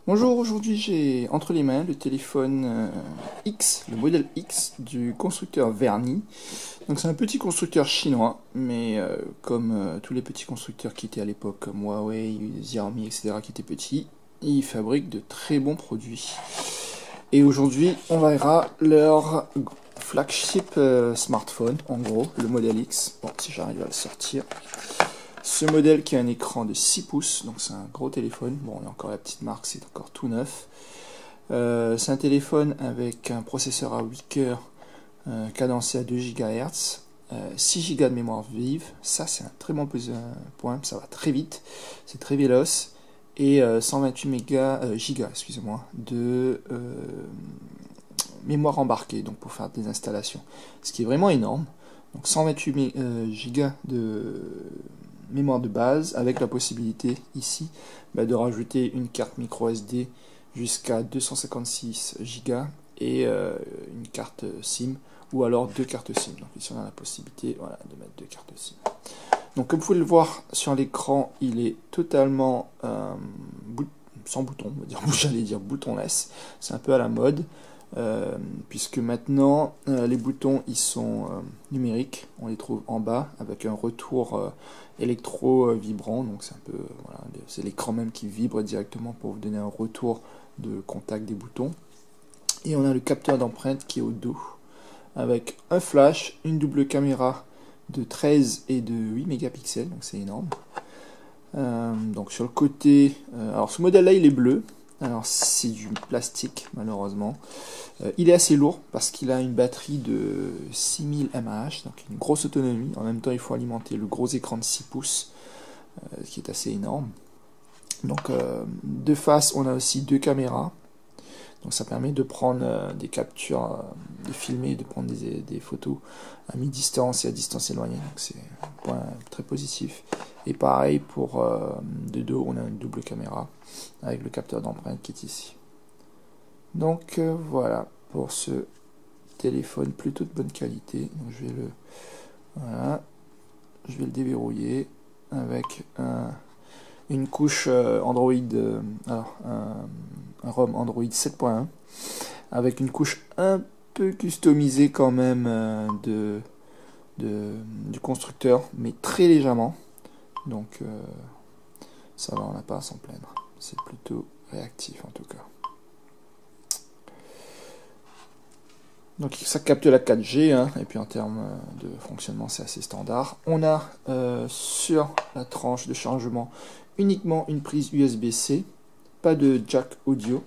Bonjour, aujourd'hui j'ai entre les mains le téléphone X, le modèle X du constructeur Verny. Donc c'est un petit constructeur chinois, mais comme tous les petits constructeurs qui étaient à l'époque, comme Huawei, Xiaomi, etc., qui étaient petits, ils fabriquent de très bons produits. Et aujourd'hui on verra leur flagship smartphone, en gros, le modèle X. Bon, si j'arrive à le sortir. Ce modèle qui a un écran de 6 pouces, donc c'est un gros téléphone. Bon, on a encore la petite marque, c'est encore tout neuf. C'est un téléphone avec un processeur à 8 cœurs cadencé à 2 GHz, 6 Go de mémoire vive. Ça, c'est un très bon point, ça va très vite, c'est très véloce. Et 128 Go, excusez-moi, de mémoire embarquée, donc pour faire des installations. Ce qui est vraiment énorme. Donc 128 Go de mémoire de base avec la possibilité ici de rajouter une carte micro SD jusqu'à 256 Go et une carte SIM ou alors deux cartes SIM. Donc ici on a la possibilité, voilà, de mettre deux cartes SIM. Donc comme vous pouvez le voir sur l'écran, il est totalement sans bouton, on va dire, j'allais dire boutonless. C'est un peu à la mode. Puisque maintenant les boutons ils sont numériques, on les trouve en bas avec un retour électro vibrant, donc c'est un peu voilà, c'est l'écran même qui vibre directement pour vous donner un retour de contact des boutons. Et on a le capteur d'empreinte qui est au dos avec un flash, une double caméra de 13 et de 8 mégapixels, donc c'est énorme. Donc sur le côté, alors ce modèle là il est bleu. Alors c'est du plastique malheureusement. Il est assez lourd parce qu'il a une batterie de 6000 mAh, donc une grosse autonomie. En même temps il faut alimenter le gros écran de 6 pouces, qui est assez énorme. Donc de face on a aussi deux caméras. Donc ça permet de prendre des captures, de filmer, de prendre des photos à mi-distance et à distance éloignée. Donc c'est un point très positif. Et pareil pour de dos, on a une double caméra avec le capteur d'empreinte qui est ici. Donc voilà pour ce téléphone plutôt de bonne qualité. Donc, je vais le déverrouiller avec une couche Android, alors un ROM Android 7.1 avec une couche un peu customisée quand même du constructeur, mais très légèrement. Donc ça va, on n'a pas à s'en plaindre. C'est plutôt réactif en tout cas. Donc ça capte la 4G, hein, et puis en termes de fonctionnement c'est assez standard. On a sur la tranche de chargement uniquement une prise USB-C, pas de jack audio,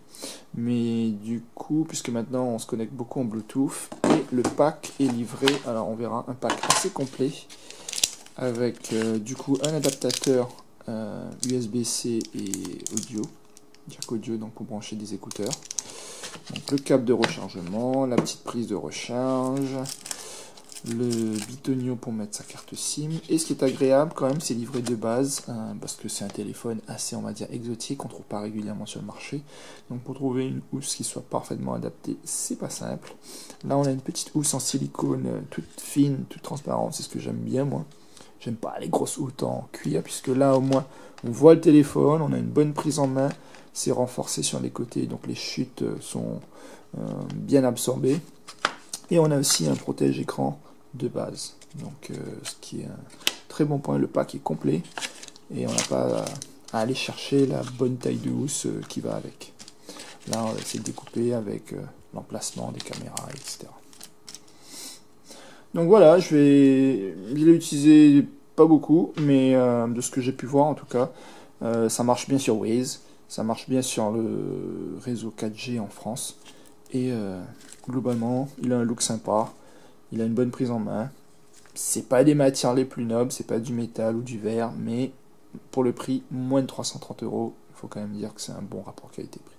mais du coup, puisque maintenant on se connecte beaucoup en Bluetooth, et le pack est livré, alors on verra un pack assez complet, avec du coup un adaptateur USB-C et audio, jack audio donc pour brancher des écouteurs. Donc le câble de rechargement, la petite prise de recharge, le bitonio pour mettre sa carte SIM. Et ce qui est agréable quand même, c'est livré de base, parce que c'est un téléphone assez, on va dire, exotique, qu'on ne trouve pas régulièrement sur le marché. Donc pour trouver une housse qui soit parfaitement adaptée, c'est pas simple. Là on a une petite housse en silicone, toute fine, toute transparente, c'est ce que j'aime bien moi. J'aime pas les grosses housses en cuir, puisque là au moins on voit le téléphone, on a une bonne prise en main. C'est renforcé sur les côtés, donc les chutes sont bien absorbées. Et on a aussi un protège-écran de base. Donc ce qui est un très bon point, le pack est complet. Et on n'a pas à aller chercher la bonne taille de housse qui va avec. Là on va essayer de découper avec l'emplacement des caméras, etc. Donc voilà, je l'ai utilisé pas beaucoup, mais de ce que j'ai pu voir en tout cas, ça marche bien sur Waze. Ça marche bien sur le réseau 4G en France. Et globalement, il a un look sympa. Il a une bonne prise en main. C'est pas des matières les plus nobles, c'est pas du métal ou du verre, mais pour le prix, moins de 330 €, il faut quand même dire que c'est un bon rapport qualité-prix.